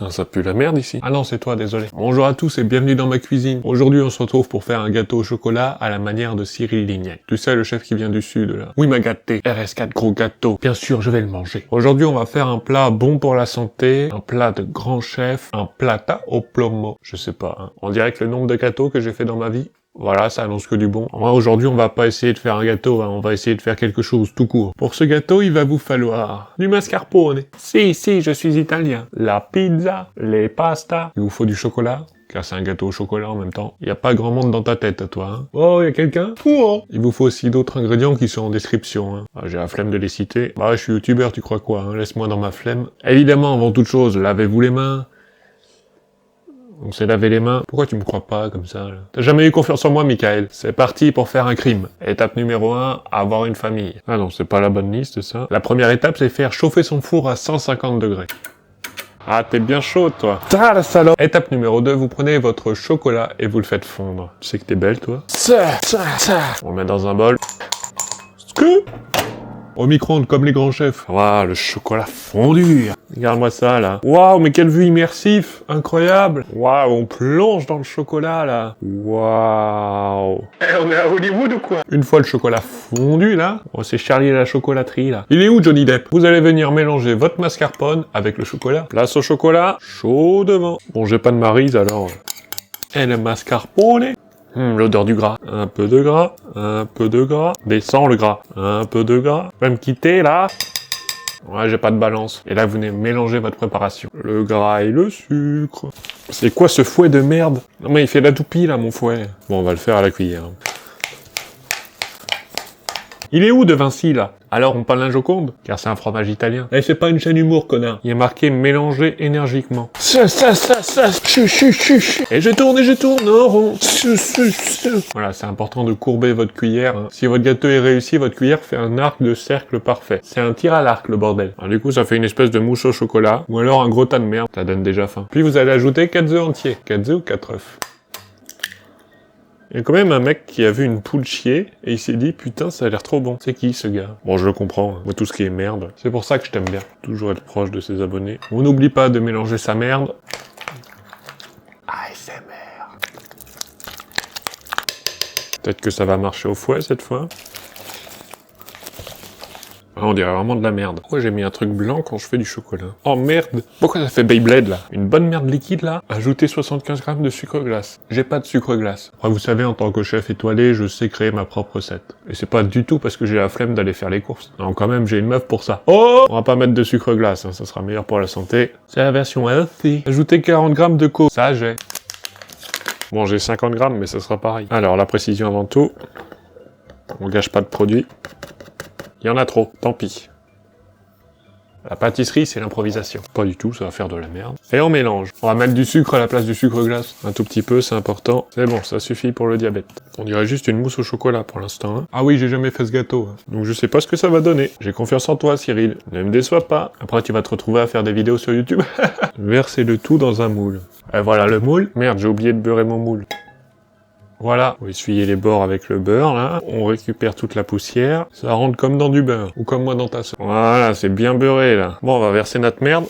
Putain, ça pue la merde ici. Ah non, c'est toi, désolé. Bonjour à tous et bienvenue dans ma cuisine. Aujourd'hui, on se retrouve pour faire un gâteau au chocolat à la manière de Cyril Lignac. Tu sais, le chef qui vient du sud, là. Oui, m'a gâté. RS4 gros gâteau. Bien sûr, je vais le manger. Aujourd'hui, on va faire un plat bon pour la santé, un plat de grand chef, un plata au plomo. Je sais pas, hein. On dirait que le nombre de gâteaux que j'ai fait dans ma vie, voilà, ça annonce que du bon. Aujourd'hui, on va pas essayer de faire un gâteau, hein, on va essayer de faire quelque chose tout court. Pour ce gâteau, il va vous falloir du mascarpone. Si, je suis italien. La pizza, les pastas. Il vous faut du chocolat, car c'est un gâteau au chocolat en même temps. Il y a pas grand monde dans ta tête, à toi, hein. Oh, il y a quelqu'un? Il vous faut aussi d'autres ingrédients qui sont en description, hein. Ah, j'ai la flemme de les citer. Bah, je suis youtubeur, tu crois quoi, hein, laisse-moi dans ma flemme. Évidemment, avant toute chose, lavez-vous les mains. On s'est lavé les mains. Pourquoi tu me crois pas comme ça, là? T'as jamais eu confiance en moi, Michael. C'est parti pour faire un crime. Étape numéro 1, avoir une famille. Ah non, c'est pas la bonne liste, ça. La première étape, c'est faire chauffer son four à 150 degrés. Ah, t'es bien chaud, toi. T'as la salope. Étape numéro 2, vous prenez votre chocolat et vous le faites fondre. Tu sais que t'es belle, toi. Ça. On le met dans un bol. Au micro-ondes, comme les grands chefs. Waouh, le chocolat fondu. Regarde-moi ça, là. Waouh, mais quelle vue immersif. Incroyable. Waouh, on plonge dans le chocolat, là. Waouh. On est à Hollywood ou quoi? Une fois le chocolat fondu, là. Oh, c'est Charlie et la chocolaterie, là. Il est où, Johnny Depp? Vous allez venir mélanger votre mascarpone avec le chocolat. Place au chocolat. Chaud devant. Bon, j'ai pas de maryse, alors. Et le mascarpone. L'odeur du gras. Un peu de gras, un peu de gras. Descends le gras. Un peu de gras. Tu vas me quitter, là? Ouais, j'ai pas de balance. Et là, vous venez mélanger votre préparation. Le gras et le sucre. C'est quoi ce fouet de merde? Non mais il fait de la toupie, là, mon fouet. Bon, on va le faire à la cuillère. Il est où De Vinci, là? Alors, on parle d'un Joconde? Car c'est un fromage italien. Eh, c'est pas une chaîne humour, connard. Il est marqué mélanger énergiquement. Et je tourne en rond. Voilà, c'est important de courber votre cuillère, hein. Si votre gâteau est réussi, votre cuillère fait un arc de cercle parfait. C'est un tir à l'arc, le bordel. Alors, du coup, ça fait une espèce de mousse au chocolat. Ou alors un gros tas de merde. Ça donne déjà faim. Puis vous allez ajouter 4 œufs entiers. 4 œufs ou 4 œufs? Il y a quand même un mec qui a vu une poule chier, et il s'est dit, putain, ça a l'air trop bon. C'est qui, ce gars? Bon, je le comprends, hein. Moi, tout ce qui est merde. C'est pour ça que je t'aime bien. Toujours être proche de ses abonnés. On n'oublie pas de mélanger sa merde. ASMR. Peut-être que ça va marcher au fouet, cette fois. Ah, on dirait vraiment de la merde. Pourquoi j'ai mis un truc blanc quand je fais du chocolat? Oh merde! Pourquoi ça fait Beyblade, là? Une bonne merde liquide, là? Ajoutez 75 grammes de sucre glace. J'ai pas de sucre glace. Après, vous savez, en tant que chef étoilé, je sais créer ma propre recette. Et c'est pas du tout parce que j'ai la flemme d'aller faire les courses. Non, quand même, j'ai une meuf pour ça. Oh! On va pas mettre de sucre glace, hein, ça sera meilleur pour la santé. C'est la version healthy. Ajoutez 40 grammes de coco. Ça, j'ai. Bon, j'ai 50 grammes, mais ça sera pareil. Alors, la précision avant tout. On gâche pas de produit. Il y en a trop, tant pis. La pâtisserie, c'est l'improvisation. Pas du tout, ça va faire de la merde. Et on mélange. On va mettre du sucre à la place du sucre glace. Un tout petit peu, c'est important. C'est bon, ça suffit pour le diabète. On dirait juste une mousse au chocolat pour l'instant, hein. Ah oui, j'ai jamais fait ce gâteau, hein. Donc je sais pas ce que ça va donner. J'ai confiance en toi, Cyril. Ne me déçois pas. Après, tu vas te retrouver à faire des vidéos sur YouTube. Versez le tout dans un moule. Et voilà le moule. Merde, j'ai oublié de beurrer mon moule. Voilà, on va essuyer les bords avec le beurre, là. On récupère toute la poussière. Ça rentre comme dans du beurre. Ou comme moi dans ta sauce. Voilà, c'est bien beurré, là. Bon, on va verser notre merde.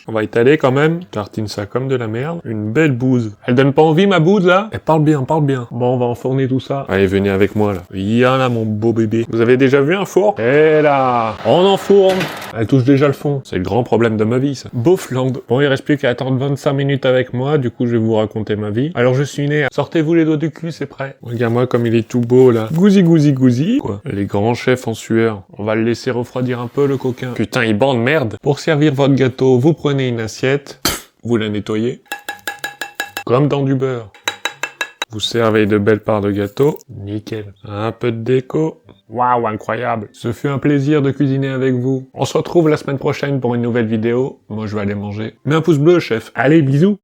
On va étaler quand même. Tartine ça comme de la merde. Une belle bouse. Elle donne pas envie, ma bouse, là? Elle parle bien, parle bien. Bon, on va enfourner tout ça. Allez, venez avec moi, là. Là, mon beau bébé. Vous avez déjà vu un four? Et là, on enfourne. Elle touche déjà le fond. C'est le grand problème de ma vie, ça. Beaufland. Bon, il reste plus qu'à attendre 25 minutes avec moi. Du coup, je vais vous raconter ma vie. Alors, je suis né. Sortez-vous les doigts du cul, c'est prêt. Regarde-moi comme il est tout beau, là. Gousi, gousi, gousi. Quoi? Les grands chefs en sueur. On va le laisser refroidir un peu, le coquin. Putain, il bande merde. Pour servir votre gâteau, vous prenez une assiette. Vous la nettoyez. Comme dans du beurre. Vous servez de belles parts de gâteau. Nickel. Un peu de déco. Waouh, incroyable. Ce fut un plaisir de cuisiner avec vous. On se retrouve la semaine prochaine pour une nouvelle vidéo. Moi, je vais aller manger. Mets un pouce bleu, chef. Allez, bisous.